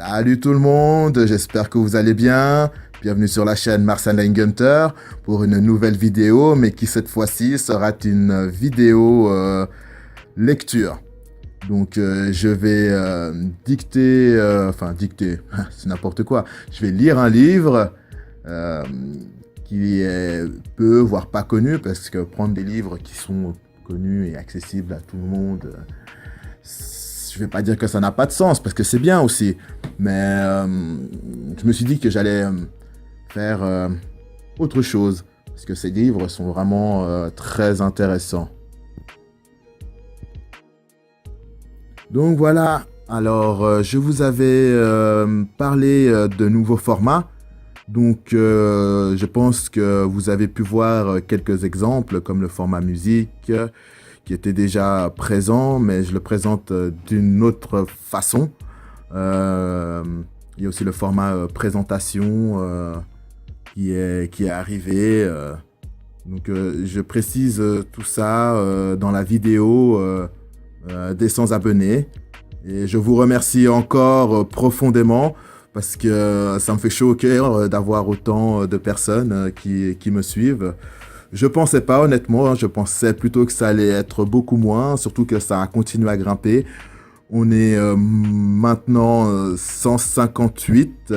Salut tout le monde, j'espère que vous allez bien. Bienvenue sur la chaîne Marcel Gunter pour une nouvelle vidéo, mais qui cette fois-ci sera une vidéo lecture. Donc je vais dicter, c'est n'importe quoi. Je vais lire un livre qui est peu, voire pas connu, parce que prendre des livres qui sont connus et accessibles à tout le monde, je vais pas dire que ça n'a pas de sens, parce que c'est bien aussi. Mais je me suis dit que j'allais faire autre chose, parce que ces livres sont vraiment très intéressants. Donc voilà, alors je vous avais parlé de nouveaux formats. Donc je pense que vous avez pu voir quelques exemples comme le format musique qui était déjà présent, mais je le présente d'une autre façon. Il y a aussi le format présentation qui est arrivé. Donc je précise tout ça dans la vidéo des 100 abonnés. Et je vous remercie encore profondément parce que ça me fait chaud au cœur d'avoir autant de personnes qui me suivent. Je pensais pas, honnêtement, je pensais plutôt que ça allait être beaucoup moins, surtout que ça a continué à grimper. On est maintenant 158.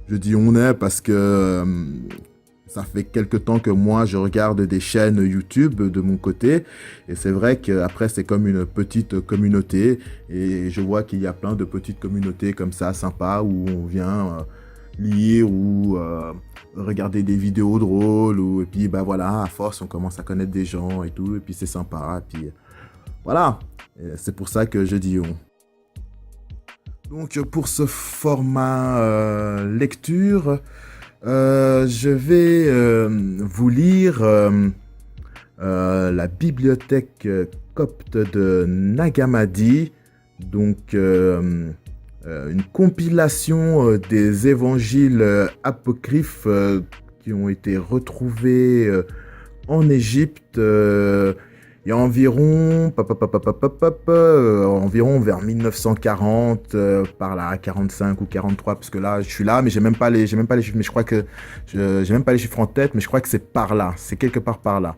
Je dis on est parce que ça fait quelque temps que moi je regarde des chaînes YouTube de mon côté. Et c'est vrai qu'après c'est comme une petite communauté. Et je vois qu'il y a plein de petites communautés comme ça, sympas, où on vient lire ou regarder des vidéos drôles. Et puis bah voilà, à force on commence à connaître des gens et tout. Et puis c'est sympa. Et puis voilà, c'est pour ça que je dis on. Donc pour ce format lecture, je vais vous lire la bibliothèque copte de Nag Hammadi, donc une compilation des évangiles apocryphes qui ont été retrouvés en Égypte. Il y a environ vers 1940, par là, 45 ou 43, parce que là, je suis là, mais j'ai même pas les chiffres, mais je crois que, j'ai même pas les chiffres en tête, mais je crois que c'est par là, c'est quelque part par là.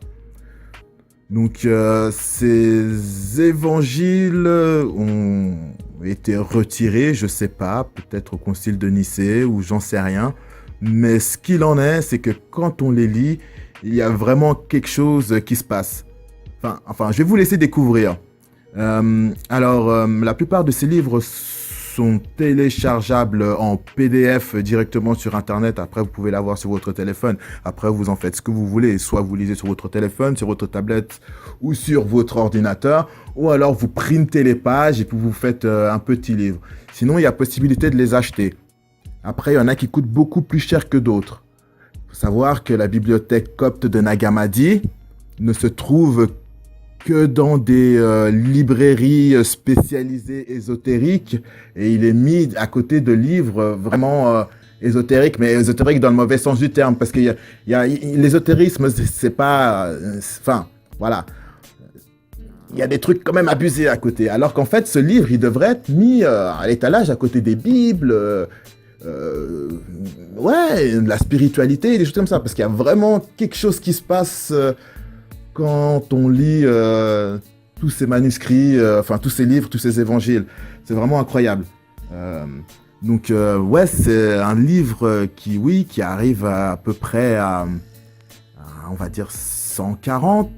Donc, ces évangiles ont été retirés, je sais pas, peut-être au concile de Nicée, ou j'en sais rien, mais ce qu'il en est, c'est que quand on les lit, il y a vraiment quelque chose qui se passe. Enfin, je vais vous laisser découvrir. La plupart de ces livres sont téléchargeables en PDF directement sur Internet. Après, vous pouvez l'avoir sur votre téléphone. Après, vous en faites ce que vous voulez. Soit vous lisez sur votre téléphone, sur votre tablette ou sur votre ordinateur. Ou alors, vous printez les pages et puis vous faites un petit livre. Sinon, il y a possibilité de les acheter. Après, il y en a qui coûtent beaucoup plus cher que d'autres. Il faut savoir que la bibliothèque copte de Nag Hammadi ne se trouve que dans des librairies spécialisées ésotériques, et il est mis à côté de livres vraiment ésotériques, mais ésotériques dans le mauvais sens du terme, parce que l'ésotérisme, c'est pas... voilà. Il y a des trucs quand même abusés à côté, alors qu'en fait, ce livre, il devrait être mis à l'étalage à côté des Bibles, de la spiritualité, des choses comme ça, parce qu'il y a vraiment quelque chose qui se passe... quand on lit tous ces manuscrits, tous ces livres, tous ces évangiles. C'est vraiment incroyable. C'est un livre qui arrive à peu près à on va dire 140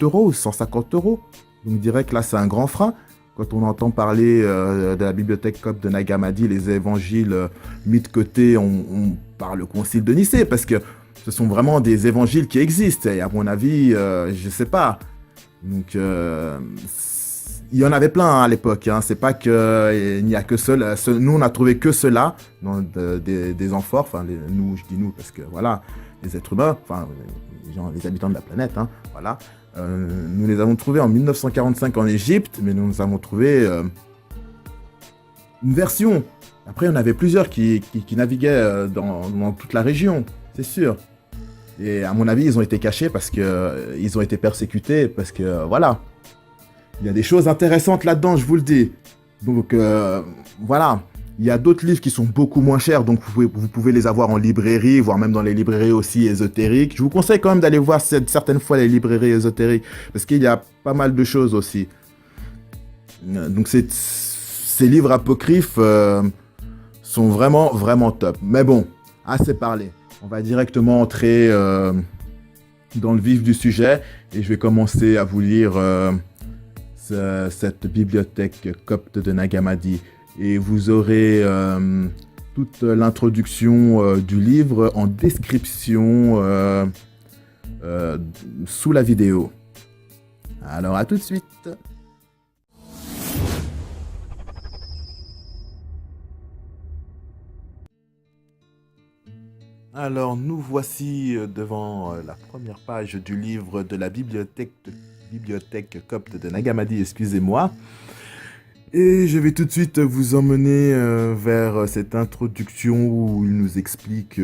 euros, 150 euros. Donc je dirais que là, c'est un grand frein. Quand on entend parler de la bibliothèque copte de Nag Hammadi, les évangiles mis de côté par le concile de Nicée, parce que ce sont vraiment des évangiles qui existent. Et à mon avis, je sais pas. Donc, il y en avait plein à l'époque. Hein. C'est pas qu'il n'y a que ceux-là. Nous, on a trouvé que ceux-là dans des amphores. Enfin, nous, je dis nous parce que voilà, les êtres humains, les habitants de la planète. Hein, voilà. Nous les avons trouvés en 1945 en Égypte, mais nous avons trouvé une version. Après, il y en avait plusieurs qui naviguaient dans toute la région, c'est sûr. Et à mon avis, ils ont été cachés parce que ils ont été persécutés, parce que voilà. Il y a des choses intéressantes là-dedans, je vous le dis. Donc voilà. Il y a d'autres livres qui sont beaucoup moins chers, donc vous pouvez les avoir en librairie, voire même dans les librairies aussi ésotériques. Je vous conseille quand même d'aller voir certaines fois les librairies ésotériques, parce qu'il y a pas mal de choses aussi. Donc ces livres apocryphes sont vraiment, vraiment top. Mais bon, assez parlé. On va directement entrer dans le vif du sujet, et je vais commencer à vous lire cette bibliothèque copte de Nag Hammadi. Et vous aurez toute l'introduction du livre en description sous la vidéo. Alors à tout de suite. Alors nous voici devant la première page du livre de la bibliothèque copte de Nag Hammadi, excusez-moi. Et je vais tout de suite vous emmener vers cette introduction où il nous explique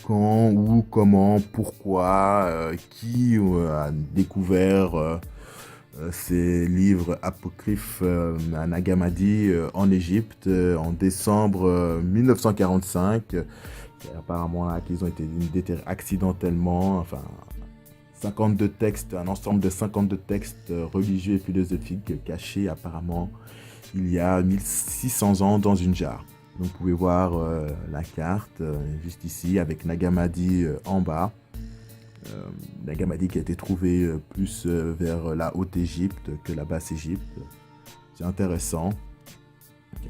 quand, où, comment, pourquoi, qui a découvert ces livres apocryphes à Nag Hammadi en Égypte en décembre 1945. Apparemment là, qu'ils ont été déterrés accidentellement, enfin 52 textes, un ensemble de 52 textes religieux et philosophiques cachés apparemment il y a 1600 ans dans une jarre. Donc vous pouvez voir la carte juste ici avec Nag Hammadi en bas. Nag Hammadi qui a été trouvé plus vers la Haute-Égypte que la Basse-Égypte. C'est intéressant.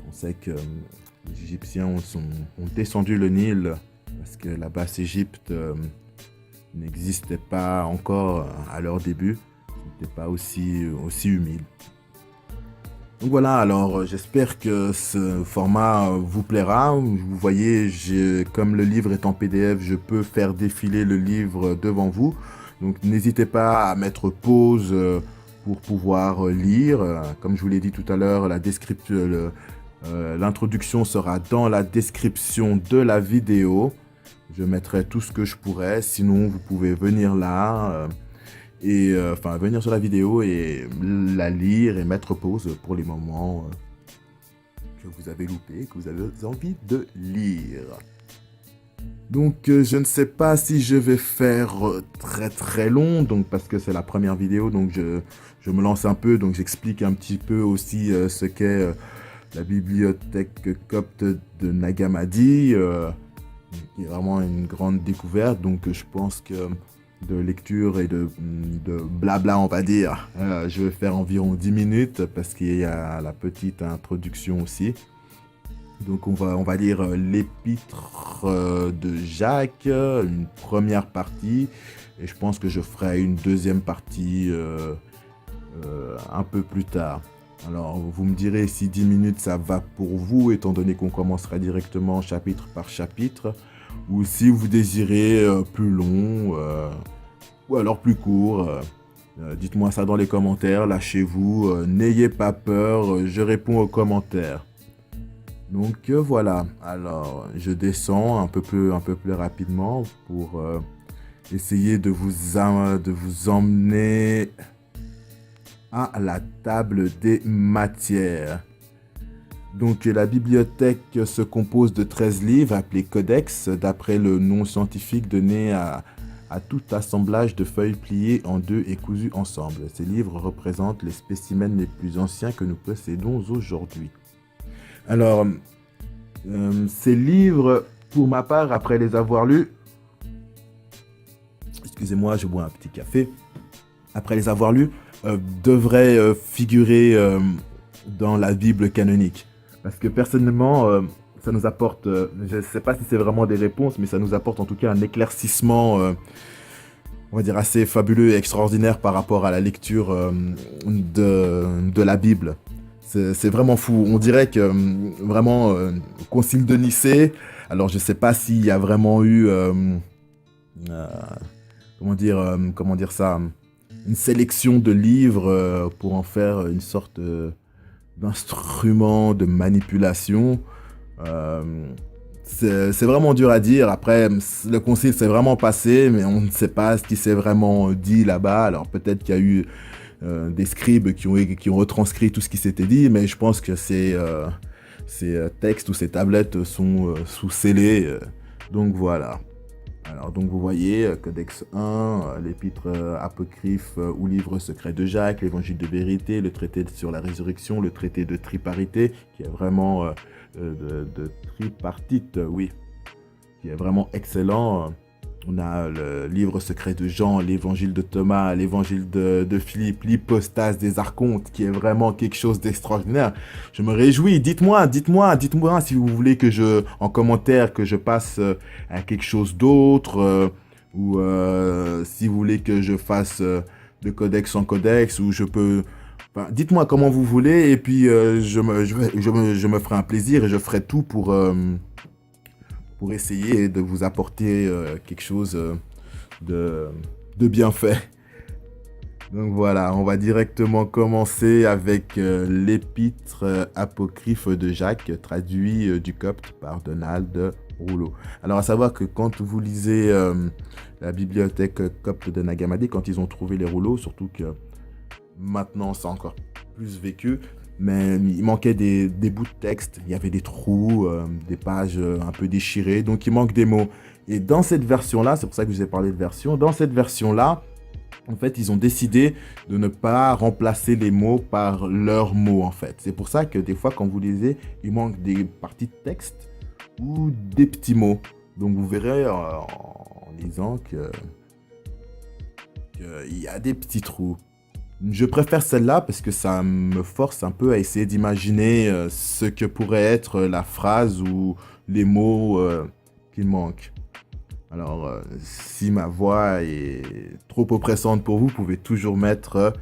On sait que les Égyptiens ont descendu le Nil parce que la Basse-Égypte n'existait pas encore à leur début, n'était pas aussi humide. Donc voilà, alors j'espère que ce format vous plaira. Vous voyez, comme le livre est en PDF, je peux faire défiler le livre devant vous. Donc n'hésitez pas à mettre pause pour pouvoir lire. Comme je vous l'ai dit tout à l'heure, l'introduction sera dans la description de la vidéo. Je mettrai tout ce que je pourrai. Sinon, vous pouvez venir là, venir sur la vidéo et la lire et mettre pause pour les moments que vous avez loupés, que vous avez envie de lire. Donc, je ne sais pas si je vais faire très très long, donc parce que c'est la première vidéo, donc je me lance un peu, donc j'explique un petit peu aussi ce qu'est la bibliothèque copte de Nag Hammadi, qui est vraiment une grande découverte. Donc je pense que de lecture et de blabla, on va dire, je vais faire environ 10 minutes parce qu'il y a la petite introduction aussi. Donc on va lire l'épître de Jacques, une première partie, et je pense que je ferai une deuxième partie un peu plus tard. Alors, vous me direz si 10 minutes ça va pour vous, étant donné qu'on commencera directement chapitre par chapitre, ou si vous désirez plus long, ou alors plus court. Dites-moi ça dans les commentaires, lâchez-vous, n'ayez pas peur, je réponds aux commentaires. Donc voilà, alors je descends un peu plus rapidement pour essayer de vous emmener à la table des matières. Donc la bibliothèque se compose de 13 livres appelés codex, d'après le nom scientifique donné à tout assemblage de feuilles pliées en deux et cousues ensemble. Ces livres représentent les spécimens les plus anciens que nous possédons aujourd'hui. Alors, ces livres, pour ma part, après les avoir lus, excusez-moi, je bois un petit café, après les avoir lus, devrait figurer dans la Bible canonique. Parce que personnellement, ça nous apporte, je ne sais pas si c'est vraiment des réponses, mais ça nous apporte en tout cas un éclaircissement, on va dire, assez fabuleux et extraordinaire par rapport à la lecture de la Bible. C'est vraiment fou. On dirait que vraiment, Concile de Nicée, alors je ne sais pas s'il y a vraiment eu, comment dire ça, une sélection de livres pour en faire une sorte d'instrument de manipulation. C'est vraiment dur à dire. Après, le concile s'est vraiment passé, mais on ne sait pas ce qui s'est vraiment dit là-bas. Alors peut-être qu'il y a eu des scribes qui ont retranscrit tout ce qui s'était dit, mais je pense que c'est ces textes ou ces tablettes sont sous scellés. Donc voilà. Alors donc vous voyez, Codex 1, l'épître apocryphe ou livre secret de Jacques, l'évangile de vérité, le traité sur la résurrection, le traité de triparité, qui est vraiment de tripartite, oui, qui est vraiment excellent. On a le livre secret de Jean, l'évangile de Thomas, l'évangile de Philippe, l'hypostase des archontes, qui est vraiment quelque chose d'extraordinaire. Je me réjouis. Dites-moi si vous voulez en commentaire, que je passe à quelque chose d'autre, ou si vous voulez que je fasse de codex en codex, ou je peux... Enfin, dites-moi comment vous voulez, et puis je me ferai un plaisir et je ferai tout pour essayer de vous apporter quelque chose de bien fait. Donc voilà, on va directement commencer avec l'épître apocryphe de Jacques, traduit du copte par Donald Rouleau. Alors à savoir que quand vous lisez la bibliothèque copte de Nag Hammadi, quand ils ont trouvé les rouleaux, surtout que maintenant c'est encore plus vécu, mais il manquait des bouts de texte, il y avait des trous, des pages un peu déchirées, donc il manque des mots. Et dans cette version-là, c'est pour ça que je vous ai parlé de version, dans cette version-là, en fait, ils ont décidé de ne pas remplacer les mots par leurs mots, en fait. C'est pour ça que des fois, quand vous lisez, il manque des parties de texte ou des petits mots. Donc vous verrez en lisant qu'il y a des petits trous. Je préfère celle-là parce que ça me force un peu à essayer d'imaginer ce que pourrait être la phrase ou les mots qui manquent. Alors, si ma voix est trop oppressante pour vous, vous pouvez toujours mettre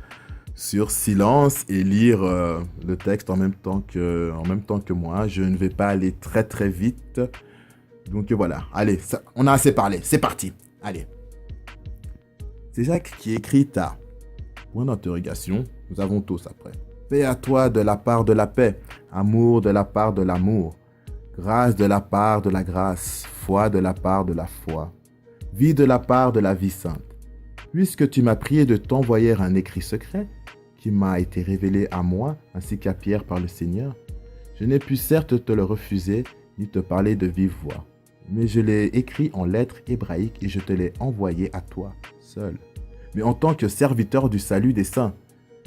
sur silence et lire le texte en même temps que moi. Je ne vais pas aller très très vite. Donc voilà, allez, on a assez parlé, c'est parti. Allez. C'est Jacques qui écrit à... Point d'interrogation, nous avons tous après. Paix à toi de la part de la paix, amour de la part de l'amour, grâce de la part de la grâce, foi de la part de la foi, vie de la part de la vie sainte. Puisque tu m'as prié de t'envoyer un écrit secret, qui m'a été révélé à moi, ainsi qu'à Pierre par le Seigneur, je n'ai pu certes te le refuser, ni te parler de vive voix. Mais je l'ai écrit en lettres hébraïques et je te l'ai envoyé à toi, seul. Mais en tant que serviteur du salut des saints,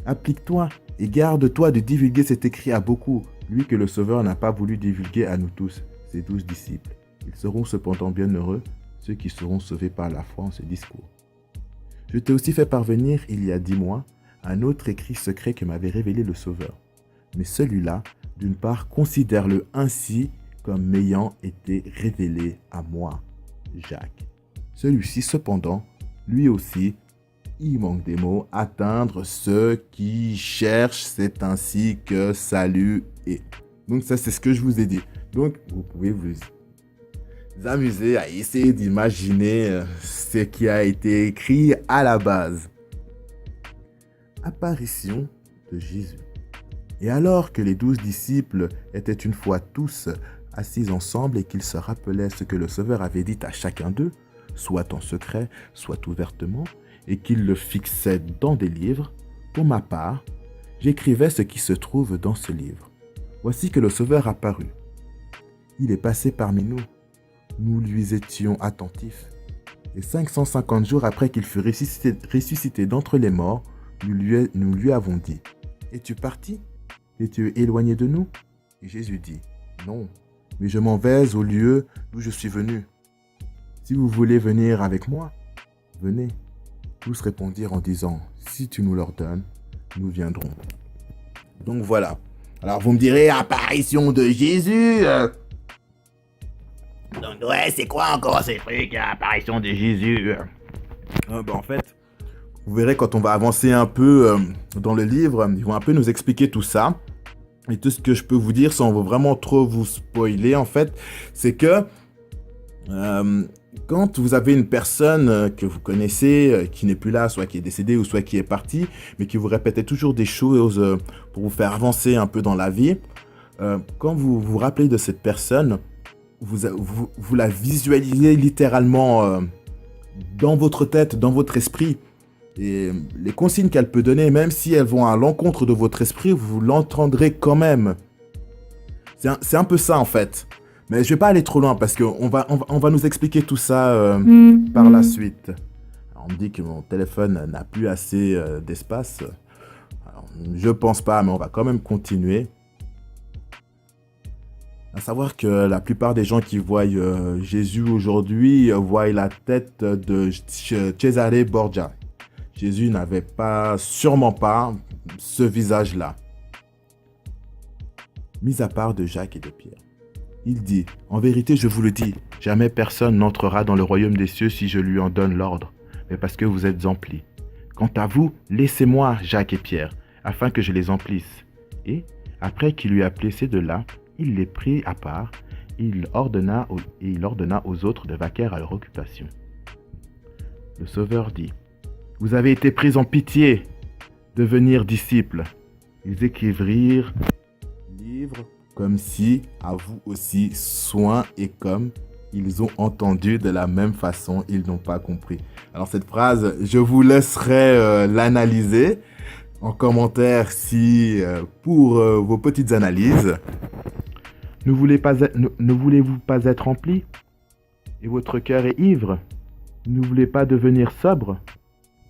applique-toi et garde-toi de divulguer cet écrit à beaucoup, lui que le Sauveur n'a pas voulu divulguer à nous tous, ses 12 disciples. Ils seront cependant bien heureux, ceux qui seront sauvés par la foi en ce discours. Je t'ai aussi fait parvenir, il y a 10 mois, un autre écrit secret que m'avait révélé le Sauveur. Mais celui-là, d'une part, considère-le ainsi comme m'ayant été révélé à moi, Jacques. Celui-ci, cependant, lui aussi, il manque des mots. Atteindre ceux qui cherchent, c'est ainsi que salut est. Donc ça, c'est ce que je vous ai dit. Donc, vous pouvez vous amuser à essayer d'imaginer ce qui a été écrit à la base. Apparition de Jésus. Et alors que les 12 disciples étaient une fois tous assis ensemble et qu'ils se rappelaient ce que le Sauveur avait dit à chacun d'eux, soit en secret, soit ouvertement, et qu'ils le fixaient dans des livres, pour ma part, j'écrivais ce qui se trouve dans ce livre. Voici que le Sauveur apparut. Il est passé parmi nous. Nous lui étions attentifs. Et 550 jours après qu'il fut ressuscité d'entre les morts, nous lui avons dit, « Es-tu parti? Es-tu éloigné de nous ?» Et Jésus dit, « Non, mais je m'en vais au lieu d'où je suis venu. Si vous voulez venir avec moi, venez. » Tous répondirent en disant, « Si tu nous l'ordonnes, nous viendrons. » Donc voilà. Alors vous me direz, apparition de Jésus. Donc ouais, c'est quoi encore ces trucs, apparition de Jésus? En fait, vous verrez quand on va avancer un peu dans le livre, ils vont un peu nous expliquer tout ça. Et tout ce que je peux vous dire sans vraiment trop vous spoiler, en fait, c'est que quand vous avez une personne que vous connaissez, qui n'est plus là, soit qui est décédée ou soit qui est partie, mais qui vous répétait toujours des choses pour vous faire avancer un peu dans la vie, quand vous vous rappelez de cette personne, vous la visualisez littéralement dans votre tête, dans votre esprit. Et les consignes qu'elle peut donner, même si elles vont à l'encontre de votre esprit, vous l'entendrez quand même. C'est un peu ça, en fait. Mais je vais pas aller trop loin parce on va nous expliquer tout ça par la suite. Alors, on me dit que mon téléphone n'a plus assez d'espace. Alors, je pense pas, mais on va quand même continuer. À savoir que la plupart des gens qui voient Jésus aujourd'hui voient la tête de Cesare Borgia. Jésus n'avait sûrement pas ce visage-là. Mis à part de Jacques et de Pierre. Il dit, « En vérité, je vous le dis, jamais personne n'entrera dans le royaume des cieux si je lui en donne l'ordre, mais parce que vous êtes emplis. Quant à vous, laissez-moi Jacques et Pierre, afin que je les emplisse. » Et, après qu'il lui a placé de là, il les prit à part, et il ordonna aux autres de vaquer à leur occupation. Le Sauveur dit, « Vous avez été pris en pitié, devenir disciples. » Ils écrivirent livre comme si, à vous aussi, soin et comme ils ont entendu de la même façon, ils n'ont pas compris. Alors cette phrase, je vous laisserai l'analyser en commentaire pour vos petites analyses. Ne voulez-vous pas être rempli? Et votre cœur est ivre? Ne voulez pas devenir sobre?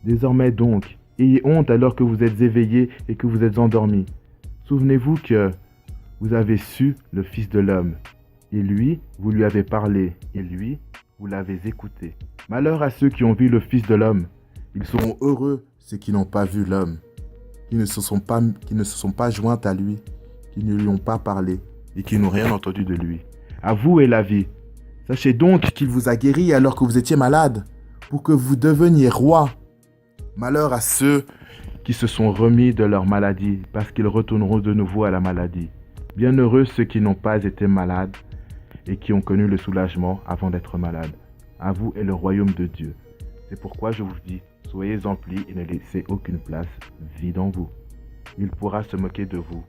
Désormais donc, ayez honte alors que vous êtes éveillés et que vous êtes endormis. Souvenez-vous que vous avez su le Fils de l'homme, et lui, vous lui avez parlé, et lui, vous l'avez écouté. Malheur à ceux qui ont vu le Fils de l'homme. Ils seront heureux, ceux qui n'ont pas vu l'homme, qui ne se sont pas joints à lui, qui ne lui ont pas parlé, et qui n'ont rien entendu de lui. À vous est la vie. Sachez donc qu'il vous a guéri alors que vous étiez malade, pour que vous deveniez roi. Malheur à ceux qui se sont remis de leur maladie, parce qu'ils retourneront de nouveau à la maladie. Bienheureux ceux qui n'ont pas été malades et qui ont connu le soulagement avant d'être malades. À vous est le royaume de Dieu. C'est pourquoi je vous dis, soyez emplis et ne laissez aucune place vide en vous. Il pourra se moquer de vous,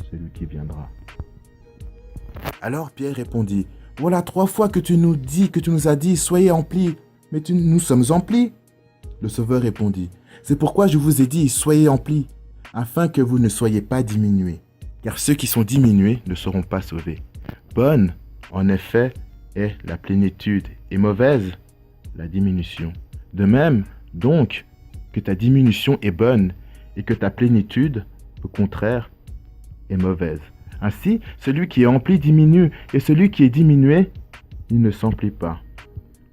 celui qui viendra. Alors Pierre répondit, « Voilà 3 fois que tu nous as dit, soyez emplis, mais nous sommes emplis. » Le Sauveur répondit, « C'est pourquoi je vous ai dit, soyez emplis, afin que vous ne soyez pas diminués. Car ceux qui sont diminués ne seront pas sauvés. Bonne, en effet, est la plénitude, et mauvaise, la diminution. De même, donc, que ta diminution est bonne, et que ta plénitude, au contraire, est mauvaise. Ainsi, celui qui est empli diminue, et celui qui est diminué, il ne s'emplit pas.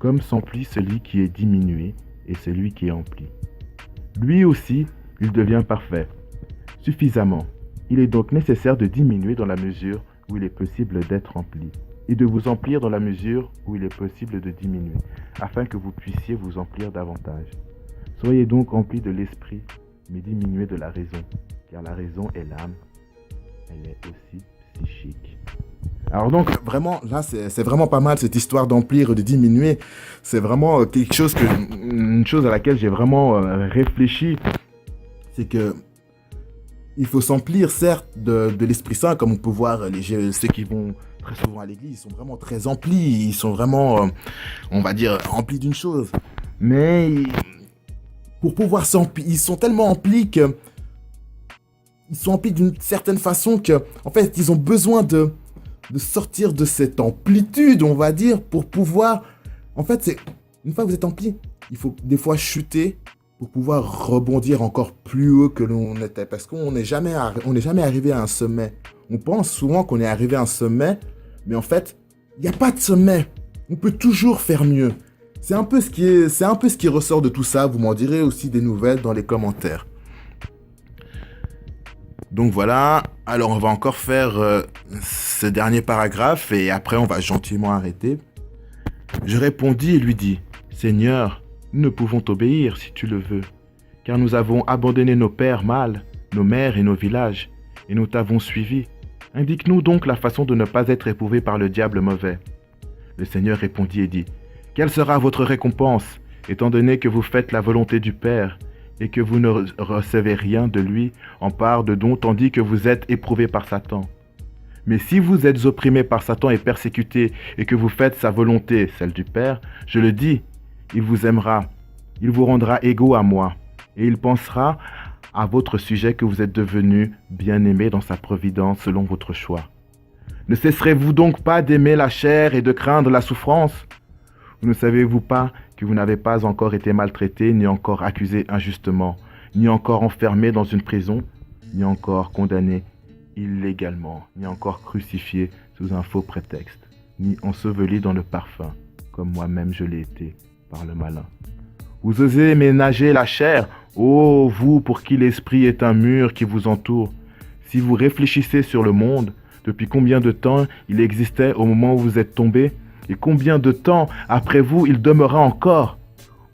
Comme s'emplit celui qui est diminué, et celui qui est empli. Lui aussi, il devient parfait, suffisamment. Il est donc nécessaire de diminuer dans la mesure où il est possible d'être rempli, et de vous emplir dans la mesure où il est possible de diminuer, afin que vous puissiez vous emplir davantage. Soyez donc emplis de l'esprit, mais diminuez de la raison, car la raison est l'âme, elle est aussi psychique. Alors donc, vraiment, là, c'est vraiment pas mal cette histoire d'emplir et de diminuer. C'est vraiment une chose à laquelle j'ai vraiment réfléchi. C'est que il faut s'emplir, certes, de l'Esprit Saint, comme on peut voir ceux qui vont très souvent à l'église, ils sont vraiment très emplis, ils sont vraiment, on va dire, emplis d'une chose. Mais pour pouvoir s'emplir, ils sont tellement emplis que ils sont emplis d'une certaine façon que, en fait, ils ont besoin de sortir de cette amplitude, on va dire, pour pouvoir... En fait, une fois que vous êtes empli, il faut des fois chuter pour pouvoir rebondir encore plus haut que l'on était. Parce qu'on n'est jamais arrivé à un sommet. On pense souvent qu'on est arrivé à un sommet, mais en fait, il n'y a pas de sommet. On peut toujours faire mieux. C'est un peu ce qui ressort de tout ça. Vous m'en direz aussi des nouvelles dans les commentaires. Donc voilà, alors on va encore faire ce dernier paragraphe et après on va gentiment arrêter. Je répondis et lui dis, « Seigneur, nous ne pouvons t'obéir si tu le veux, car nous avons abandonné nos pères mâles, nos mères et nos villages, et nous t'avons suivi. Indique-nous donc la façon de ne pas être éprouvé par le diable mauvais. » Le Seigneur répondit et dit, « Quelle sera votre récompense, étant donné que vous faites la volonté du Père, et que vous ne recevez rien de lui en part de don, tandis que vous êtes éprouvé par Satan. Mais si vous êtes opprimé par Satan et persécuté, et que vous faites sa volonté, celle du Père, je le dis, il vous aimera, il vous rendra égaux à moi, et il pensera à votre sujet que vous êtes devenus bien-aimés dans sa providence selon votre choix. Ne cesserez-vous donc pas d'aimer la chair et de craindre la souffrance? Ou ne savez-vous pas que vous n'avez pas encore été maltraité, ni encore accusé injustement, ni encore enfermé dans une prison, ni encore condamné illégalement, ni encore crucifié sous un faux prétexte, ni enseveli dans le parfum, comme moi-même je l'ai été par le malin? Vous osez ménager la chair, ô vous pour qui l'esprit est un mur qui vous entoure. Si vous réfléchissez sur le monde, depuis combien de temps il existait au moment où vous êtes tombé, et combien de temps après vous il demeura encore,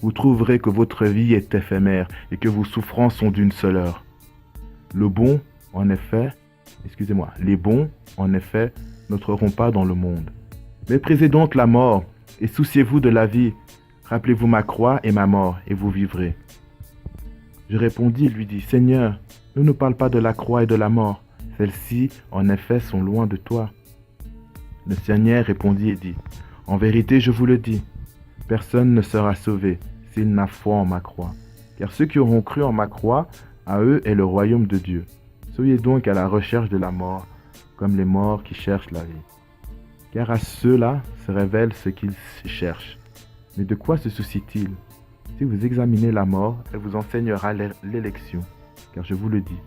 vous trouverez que votre vie est éphémère et que vos souffrances sont d'une seule heure. Les bons, en effet, n'entreront pas dans le monde. Méprisez donc la mort et souciez-vous de la vie. Rappelez-vous ma croix et ma mort, et vous vivrez. Je répondis et lui dis, Seigneur, ne nous parle pas de la croix et de la mort. Celles-ci, en effet, sont loin de toi. Le Seigneur répondit et dit, en vérité, je vous le dis, personne ne sera sauvé s'il n'a foi en ma croix. Car ceux qui auront cru en ma croix, à eux est le royaume de Dieu. Soyez donc à la recherche de la mort, comme les morts qui cherchent la vie. Car à ceux-là se révèle ce qu'ils cherchent. Mais de quoi se soucie-t-il? Si vous examinez la mort, elle vous enseignera l'élection. Car je vous le dis,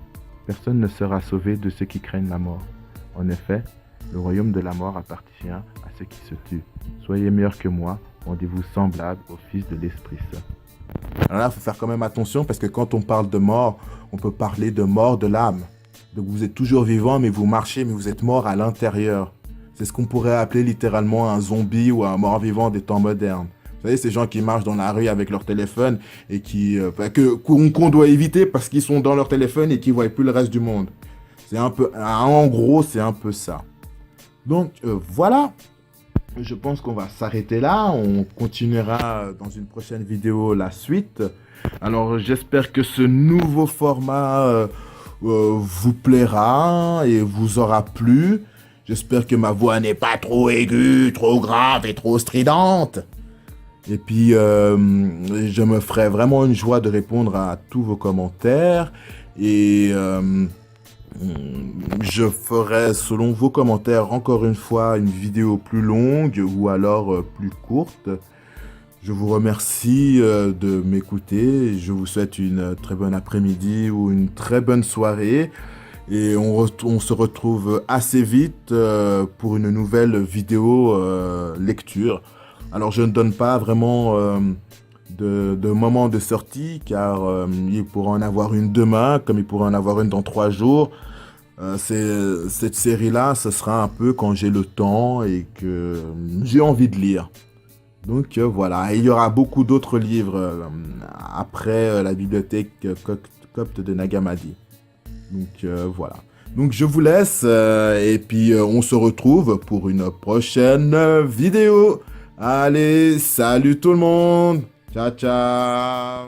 personne ne sera sauvé de ceux qui craignent la mort. En effet, le royaume de la mort appartient à ceux qui se tuent. Soyez meilleurs que moi, rendez-vous semblables au Fils de l'Esprit Saint. Alors là, il faut faire quand même attention parce que quand on parle de mort, on peut parler de mort de l'âme. Donc vous êtes toujours vivant, mais vous marchez, mais vous êtes mort à l'intérieur. C'est ce qu'on pourrait appeler littéralement un zombie ou un mort-vivant des temps modernes. Vous savez, ces gens qui marchent dans la rue avec leur téléphone et qu'on doit éviter parce qu'ils sont dans leur téléphone et qu'ils ne voient plus le reste du monde. C'est un peu, en gros, c'est un peu ça. Donc voilà, je pense qu'on va s'arrêter là. On continuera dans une prochaine vidéo la suite. Alors j'espère que ce nouveau format vous plaira et vous aura plu. J'espère que ma voix n'est pas trop aiguë, trop grave et trop stridente. Et puis, je me ferai vraiment une joie de répondre à tous vos commentaires. Et je ferai, selon vos commentaires, encore une fois, une vidéo plus longue ou alors plus courte. Je vous remercie de m'écouter. Je vous souhaite une très bonne après-midi ou une très bonne soirée. Et on se retrouve assez vite pour une nouvelle vidéo lecture. Alors je ne donne pas vraiment de moment de sortie car il pourra en avoir une demain comme il pourra en avoir une dans 3 jours. Cette série-là, ce sera un peu quand j'ai le temps et que j'ai envie de lire. Donc voilà, et il y aura beaucoup d'autres livres après la bibliothèque copte de Nag Hammadi. Donc voilà. Donc je vous laisse et puis on se retrouve pour une prochaine vidéo. Allez, salut tout le monde. Ciao, ciao.